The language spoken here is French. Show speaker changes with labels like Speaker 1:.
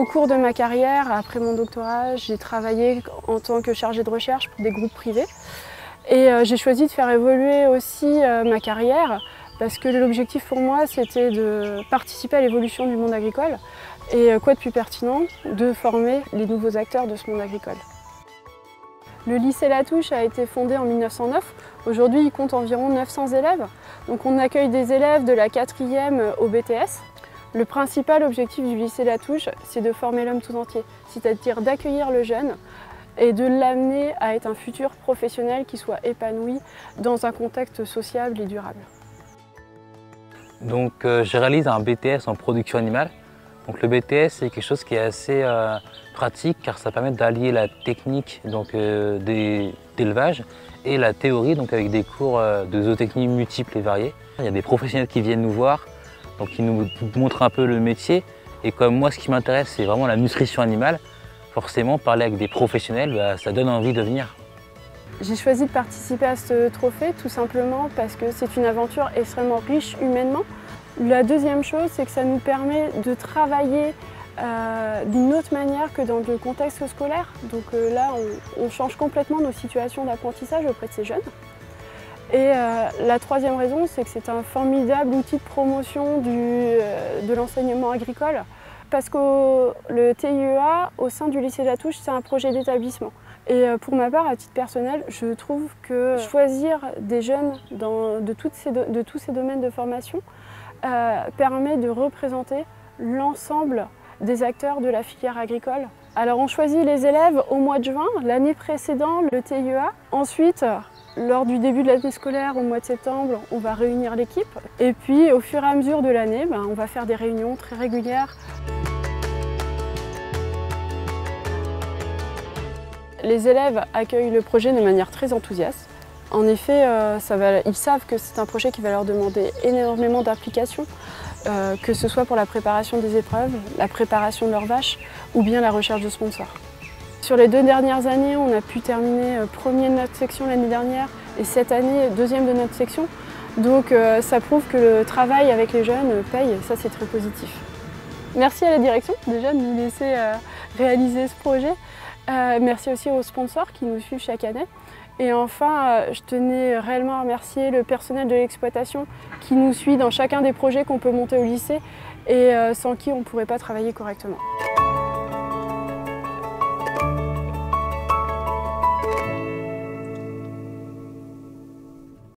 Speaker 1: Au cours de ma carrière, après mon doctorat, j'ai travaillé en tant que chargée de recherche pour des groupes privés. Et j'ai choisi de faire évoluer aussi ma carrière parce que l'objectif pour moi, c'était de participer à l'évolution du monde agricole. Et quoi de plus pertinent de former les nouveaux acteurs de ce monde agricole. Le lycée Latouche a été fondé en 1909. Aujourd'hui, il compte environ 900 élèves. Donc on accueille des élèves de la 4e au BTS. Le principal objectif du lycée Latouche, c'est de former l'homme tout entier, c'est-à-dire d'accueillir le jeune et de l'amener à être un futur professionnel qui soit épanoui dans un contexte sociable et durable.
Speaker 2: Donc je réalise un BTS en production animale. Donc le BTS, c'est quelque chose qui est assez pratique car ça permet d'allier la technique d'élevage et la théorie, donc avec des cours de zootechnie multiples et variés. Il y a des professionnels qui viennent nous voir, donc qui nous montrent un peu le métier. Et comme moi, ce qui m'intéresse, c'est vraiment la nutrition animale, forcément, parler avec des professionnels, ça donne envie de venir.
Speaker 1: J'ai choisi de participer à ce trophée tout simplement parce que c'est une aventure extrêmement riche humainement. La deuxième chose, c'est que ça nous permet de travailler d'une autre manière que dans le contexte scolaire. Donc là, on change complètement nos situations d'apprentissage auprès de ces jeunes. Et la troisième raison, c'est que c'est un formidable outil de promotion de l'enseignement agricole. Parce que le TIEA, au sein du lycée Latouche, c'est un projet d'établissement. Et pour ma part, à titre personnel, je trouve que choisir des jeunes de tous ces domaines de formation permet de représenter l'ensemble des acteurs de la filière agricole. Alors on choisit les élèves au mois de juin, l'année précédente, le TIEA. Ensuite, lors du début de l'année scolaire, au mois de septembre, on va réunir l'équipe. Et puis au fur et à mesure de l'année, on va faire des réunions très régulières. Les élèves accueillent le projet de manière très enthousiaste. En effet, ils savent que c'est un projet qui va leur demander énormément d'implication, que ce soit pour la préparation des épreuves, la préparation de leurs vaches ou bien la recherche de sponsors. Sur les 2 dernières années, on a pu terminer premier de notre section l'année dernière et cette année, deuxième de notre section. Donc ça prouve que le travail avec les jeunes paye et ça c'est très positif. Merci à la direction déjà de nous laisser réaliser ce projet. Merci aussi aux sponsors qui nous suivent chaque année. Et enfin, je tenais réellement à remercier le personnel de l'exploitation qui nous suit dans chacun des projets qu'on peut monter au lycée et sans qui on ne pourrait pas travailler correctement.